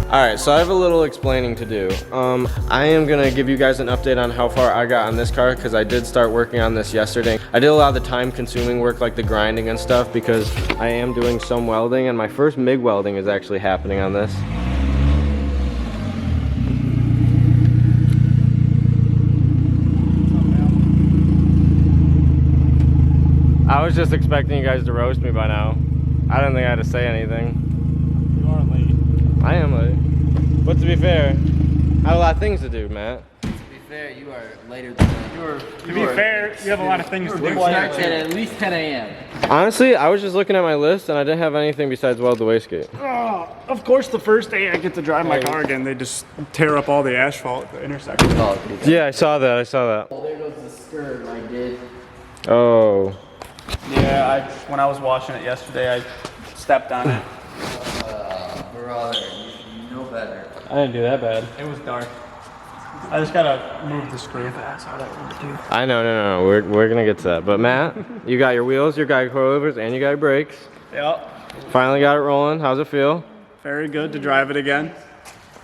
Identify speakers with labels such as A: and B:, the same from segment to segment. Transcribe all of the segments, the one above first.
A: Alright, so I have a little explaining to do. I am gonna give you guys an update on how far I got on this car because I did start working on this yesterday. I did a lot of the time consuming work like the grinding and stuff because I am doing some welding and my first MIG welding is actually happening on this. I was just expecting you guys to roast me by now. I didn't think I had to say anything.
B: You are late.
A: I am late. But to be fair, I had a lot of things to do, Matt.
C: To be fair, you are later than that.
B: To be fair, you have a lot of things to do.
C: Starts at least 10 a.m.
A: Honestly, I was just looking at my list and I didn't have anything besides weld the wastegate.
B: Of course, the first day I get to drive my car again, they just tear up all the asphalt at the intersection.
A: Yeah, I saw that. I saw that.
C: Oh, there goes the skirt I did.
A: Oh.
B: Yeah, when I was washing it yesterday, I stepped on it.
C: Brother, you know better.
B: I didn't do that bad. It was dark. I just gotta move the screw.
A: I know, no. We're gonna get to that. But Matt, you got your wheels, you got your coilovers, and you got your brakes.
B: Yep.
A: Finally got it rolling. How's it feel?
B: Very good to drive it again.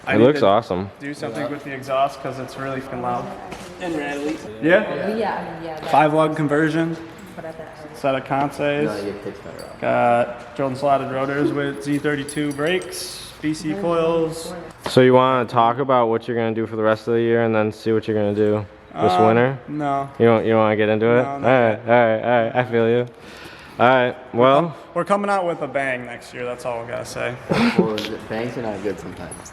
A: It looks awesome.
B: Do something with the exhaust because it's really fucking loud. And rattly. Yeah?
D: Yeah.
B: 5-lug conversion. Set of consays. Got drilled and slotted rotors with Z32 brakes, BC coils.
A: So you want to talk about what you're gonna do for the rest of the year, and then see what you're gonna do this winter?
B: No.
A: You don't want to get into it?
B: No,
A: All right. I feel you. All right. Well,
B: we're coming out with a bang next year. That's all we gotta say.
C: Well, bangs are not good sometimes.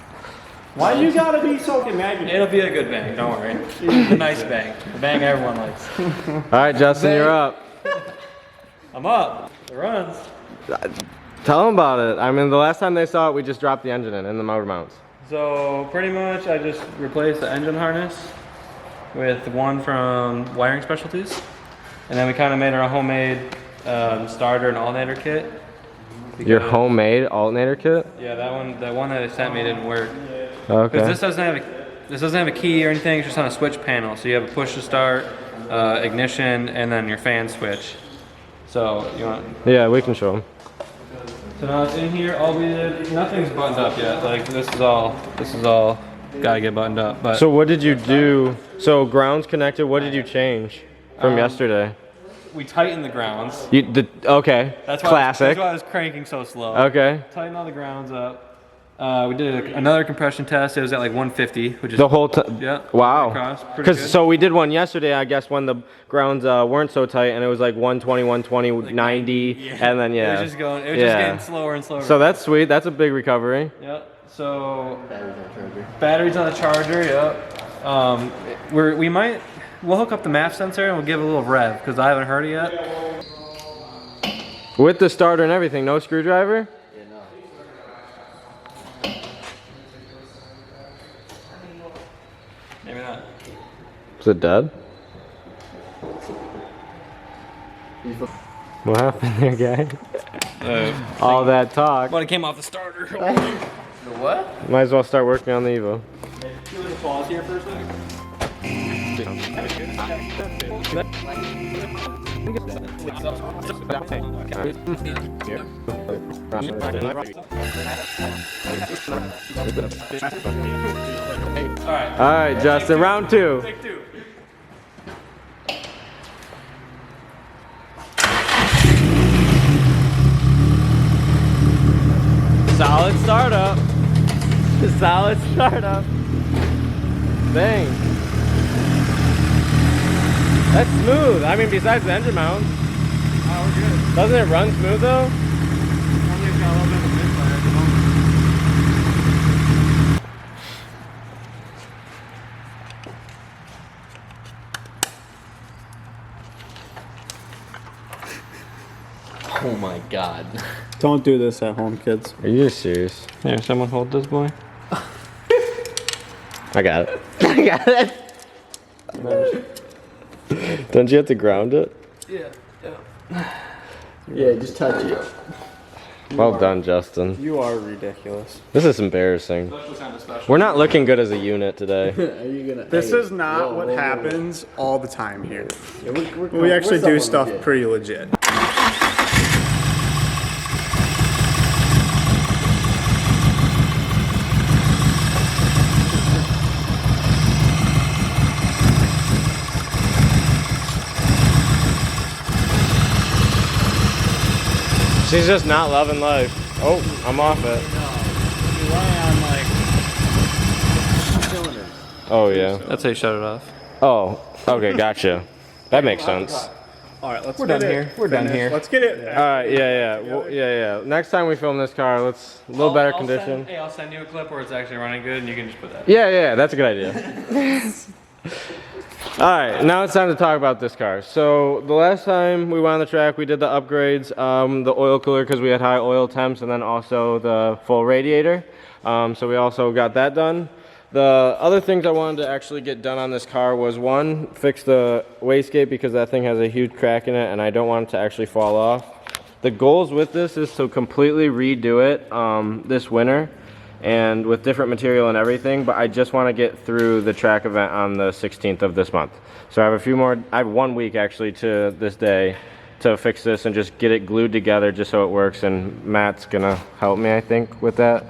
B: Why you gotta be so negative?
E: It'll be a good bang, don't worry. The nice bang. The bang everyone likes.
A: all right, Justin, you're up.
E: I'm up. It runs.
A: Tell them about it. I mean, the last time they saw it, we just dropped the engine in the motor mounts.
E: So pretty much I just replaced the engine harness with one from Wiring Specialties. And then we kind of made our homemade starter and alternator kit.
A: Your homemade alternator kit?
E: Yeah, that one that they sent me didn't work.
A: Okay.
E: Because this doesn't have a key or anything, it's just on a switch panel. So you have a push to start, ignition, and then your fan switch. So you want?
A: Yeah, we can show them.
E: So now it's in here. All we did, nothing's buttoned up yet. Like this is all gotta get buttoned up. But
A: So what did you do? So ground's connected. What did you change from yesterday?
E: we tightened the grounds.
A: Okay.
E: That's why
A: Classic.
E: That's why I was cranking so slow.
A: Okay.
E: Tighten all the grounds up. We did another compression test. It was at like 150, which is
A: the whole time.
E: Yeah.
A: Wow.
E: Because
A: so we did one yesterday, I guess, when the grounds weren't so tight, and it was like 120, 120, like 90, yeah. And then
E: It was just going. It was just getting slower and slower.
A: So that's sweet. That's a big recovery.
E: Yep. So batteries on the charger. Yep. We'll hook up the MAF sensor and we'll give it a little rev because I haven't heard it yet.
A: With the starter and everything, no screwdriver?
C: Yeah, no.
E: Maybe not.
A: Is it dead? What happened there, guy? All that talk.
E: But it came off the starter.
C: The what?
A: Might as well start working on the Evo.
E: Can we pause here for a second?
A: All right, Justin, round two.
E: Take two.
A: Solid startup. Solid startup. Dang. That's smooth. I mean, besides the engine mount.
B: Oh, we're good.
A: Doesn't it run smooth though?
B: Only it's got a little bit of a misfire at the moment.
C: Oh my god.
B: Don't do this at home, kids.
A: Are you serious?
E: Here, someone hold this boy.
A: I got it. I got it. Don't you have to ground it?
C: Yeah, just touch it.
A: Well done, Justin.
B: You are ridiculous.
A: This is embarrassing. We're not looking good as a unit today.
C: Are you gonna?
B: This is not what happens all the time here. We actually do stuff pretty legit.
A: She's just not loving life. Oh, I'm off it. Oh yeah.
E: That's how you shut it off.
A: Oh, okay, gotcha. That makes sense.
B: All right, let's
E: We're
B: get
E: done
B: it
E: here. We're done
B: finished.
E: here.
B: Let's get it.
A: All right, yeah. Next time we film this car, let's a little better condition.
E: Hey, I'll send you a clip where it's actually running good, and you can just put that.
A: Yeah, that's a good idea. All right, now it's time to talk about this car. So the last time we went on the track, we did the upgrades, the oil cooler because we had high oil temps, and then also the full radiator. So we also got that done. The other things I wanted to actually get done on this car was one, fix the wastegate because that thing has a huge crack in it and I don't want it to actually fall off. The goals with this is to completely redo it this winter and with different material and everything, but I just want to get through the track event on the 16th of this month. So I have 1 week actually to this day to fix this and just get it glued together just so it works, and Matt's gonna help me, I think, with that.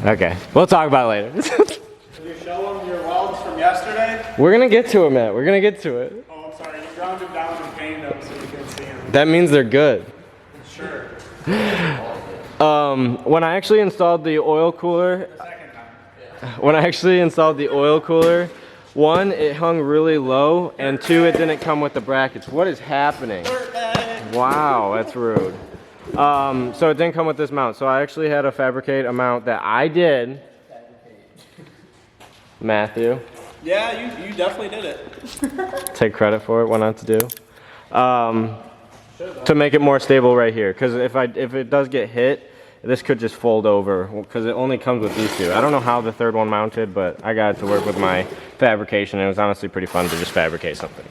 A: Okay, we'll talk about it later.
B: Can you show them your welds from yesterday?
A: We're gonna get to it, Matt. We're gonna get to it.
B: Oh, I'm sorry. You ground them down and painted them so you can see them.
A: That means they're good.
B: Sure.
A: When I actually installed the oil cooler, one, it hung really low, and two, it didn't come with the brackets. What is happening? Wow, that's rude. So it didn't come with this mount. So I actually had to fabricate a mount that I did. Matthew.
B: Yeah, you definitely did it.
A: Take credit for it, what not to do. To make it more stable right here. Because if it does get hit, this could just fold over. Because it only comes with these two. I don't know how the third one mounted, but I got it to work with my fabrication. And it was honestly pretty fun to just fabricate something.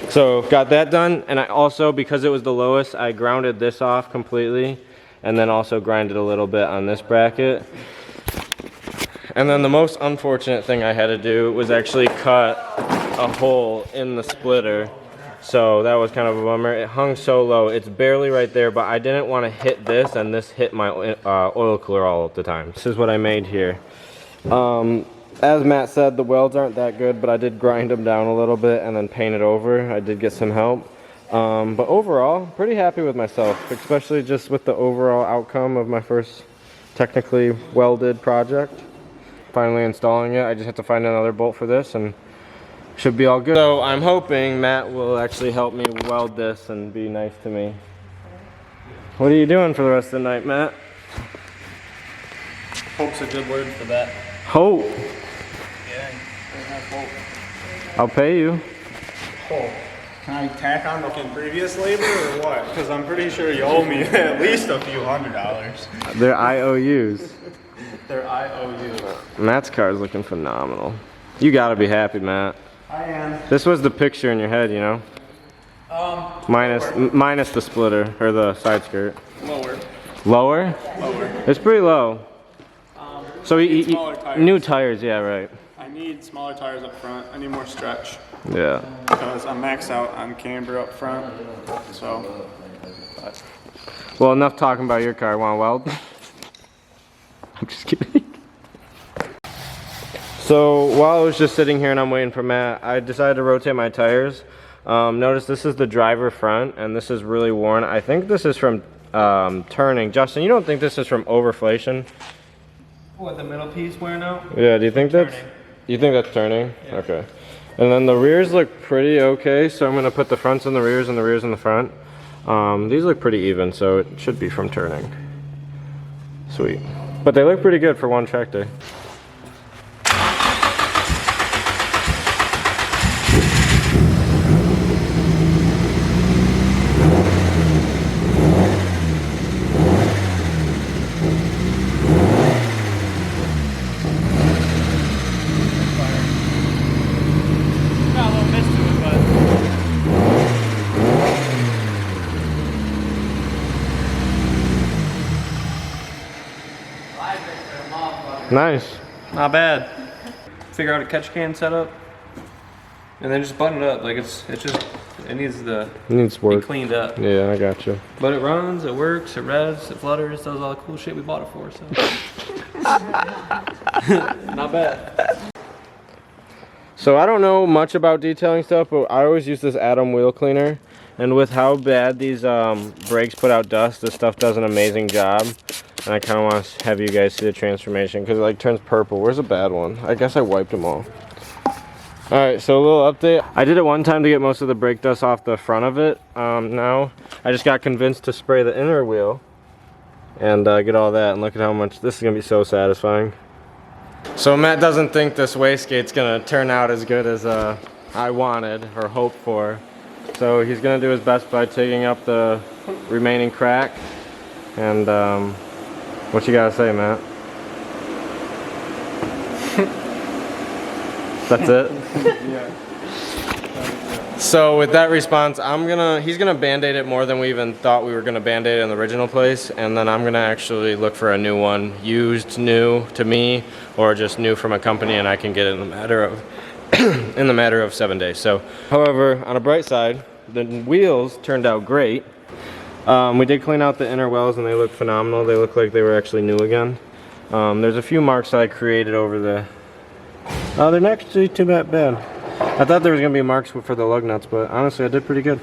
A: So got that done, and I also, because it was the lowest, I grounded this off completely and then also grinded a little bit on this bracket. And then the most unfortunate thing I had to do was actually cut a hole in the splitter. So that was kind of a bummer. It hung so low, it's barely right there, but I didn't want to hit this and this hit my oil cooler all the time. This is what I made here. As Matt said, the welds aren't that good, but I did grind them down a little bit and then paint it over. I did get some help. But overall, pretty happy with myself, especially just with the overall outcome of my first technically welded project. Finally installing it. I just have to find another bolt for this and should be all good. So I'm hoping Matt will actually help me weld this and be nice to me. What are you doing for the rest of the night, Matt?
B: Hope's a good word for that.
A: Hope.
B: Yeah, I have hope.
A: I'll pay you.
B: Hope. Can I tack on the previous labor or what? Because I'm pretty sure you owe me at least a few $100s.
A: They're IOUs.
B: They're IOUs.
A: Matt's car is looking phenomenal. You gotta be happy, Matt.
B: I am.
A: This was the picture in your head, you know? Minus the splitter, or the side skirt.
B: Lower.
A: Lower?
B: Lower.
A: It's pretty low. So
B: smaller tires.
A: New tires, yeah, right.
B: I need smaller tires up front. I need more stretch.
A: Yeah.
B: Because I'm maxed out on camber up front. So.
A: Well, enough talking about your car. Want to weld? I'm just kidding. So while I was just sitting here and I'm waiting for Matt, I decided to rotate my tires. Notice this is the driver front, and this is really worn. I think this is from turning. Justin, you don't think this is from overflation?
E: What, the middle piece wearing out?
A: Yeah, do you think that's...
E: Turning.
A: You think that's turning?
E: Yeah.
A: Okay. And then the rears look pretty okay, so I'm going to put the fronts in the rears and the rears in the front. These look pretty even, so it should be from turning. Sweet. But they look pretty good for one track day. Nice.
E: Not bad. Figure out a catch can setup, and then just button it up. Like it needs
A: It needs
E: be
A: work.
E: cleaned up.
A: Yeah, I got you.
E: But it runs, it works, it revs, it flutters, does all the cool shit we bought it for. So not bad.
A: So I don't know much about detailing stuff, but I always use this Atom wheel cleaner. And with how bad these brakes put out dust, this stuff does an amazing job. And I kind of want to have you guys see the transformation because it like turns purple. Where's a bad one? I guess I wiped them all. Alright, so a little update. I did it one time to get most of the brake dust off the front of it. Now, I just got convinced to spray the inner wheel and get all that. And look at how much, this is going to be so satisfying. So Matt doesn't think this wastegate's going to turn out as good as I wanted or hoped for. So he's going to do his best by taking up the remaining crack. And what you got to say, Matt? That's it?
B: Yeah.
A: So with that response, he's gonna band-aid it more than we even thought we were gonna band-aid it in the original place, and then I'm gonna actually look for a new one, used new to me, or just new from a company, and I can get it in the matter of in the matter of 7 days. So, however, on a bright side, the wheels turned out great. We did clean out the inner wells, and they look phenomenal. They look like they were actually new again. There's a few marks that I created over the. They're not actually too bad. I thought there was gonna be marks for the lug nuts, but honestly, I did pretty good.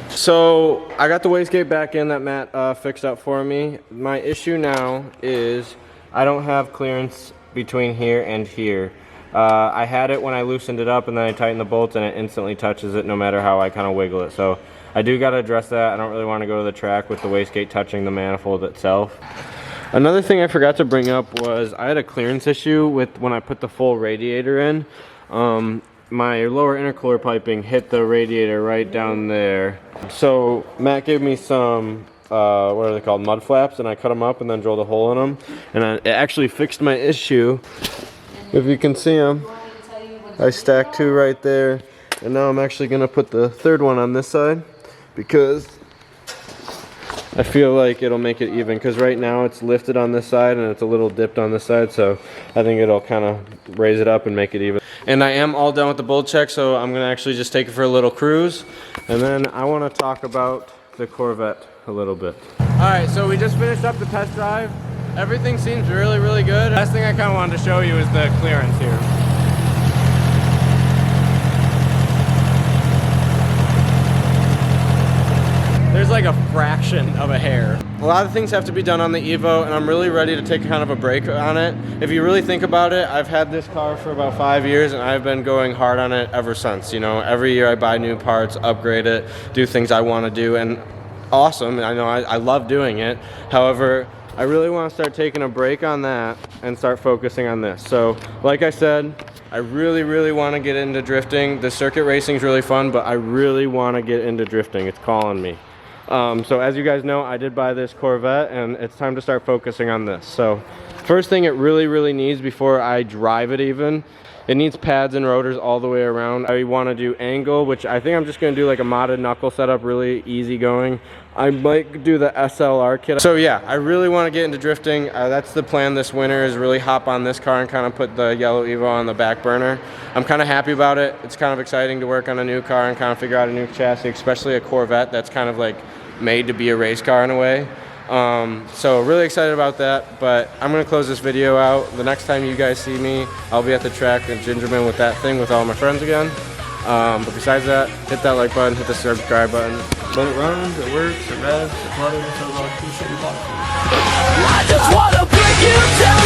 A: So I got the wastegate back in that Matt fixed up for me. My issue now is I don't have clearance between here and here. I had it when I loosened it up, and then I tightened the bolts, and it instantly touches it no matter how I kind of wiggle it. So I do got to address that. I don't really want to go to the track with the wastegate touching the manifold itself. Another thing I forgot to bring up was I had a clearance issue with when I put the full radiator in. My lower intercooler piping hit the radiator right down there. So Matt gave me some, what are they called, mud flaps, and I cut them up and then drilled a hole in them. And it actually fixed my issue. If you can see them, I stacked two right there. And now I'm actually going to put the third one on this side because I feel like it'll make it even, because right now it's lifted on this side and it's a little dipped on this side, so I think it'll kind of raise it up and make it even. And I am all done with the bolt check, so I'm going to actually just take it for a little cruise, and then I want to talk about the Corvette a little bit. Alright, so we just finished up the test drive. Everything seems really, really good. Last thing I kind of wanted to show you is the clearance here. There's like a fraction of a hair. A lot of things have to be done on the Evo, and I'm really ready to take kind of a break on it. If you really think about it, I've had this car for about 5 years, and I've been going hard on it ever since. You know, every year I buy new parts, upgrade it, do things I want to do, and awesome. I know I love doing it. However, I really want to start taking a break on that and start focusing on this. So, like I said, I really, really want to get into drifting. The circuit racing is really fun, but I really want to get into drifting. It's calling me. So as you guys know, I did buy this Corvette, and it's time to start focusing on this. So first thing it really, really needs before I drive it even, it needs pads and rotors all the way around. I want to do angle, which I think I'm just going to do like a modded knuckle setup, really easy going. I might do the SLR kit. So yeah, I really want to get into drifting. That's the plan this winter, is really hop on this car and kind of put the yellow Evo on the back burner. I'm kind of happy about it. It's kind of exciting to work on a new car and kind of figure out a new chassis, especially a Corvette that's kind of like made to be a race car in a way. So really excited about that, but I'm gonna close this video out. The next time you guys see me, I'll be at the track in Gingerman with that thing with all my friends again. But besides that, hit that like button, hit the subscribe button. But it runs, it works, it revs, it flutters, it does all the cool shit we bought.
D: I just wanna break you down.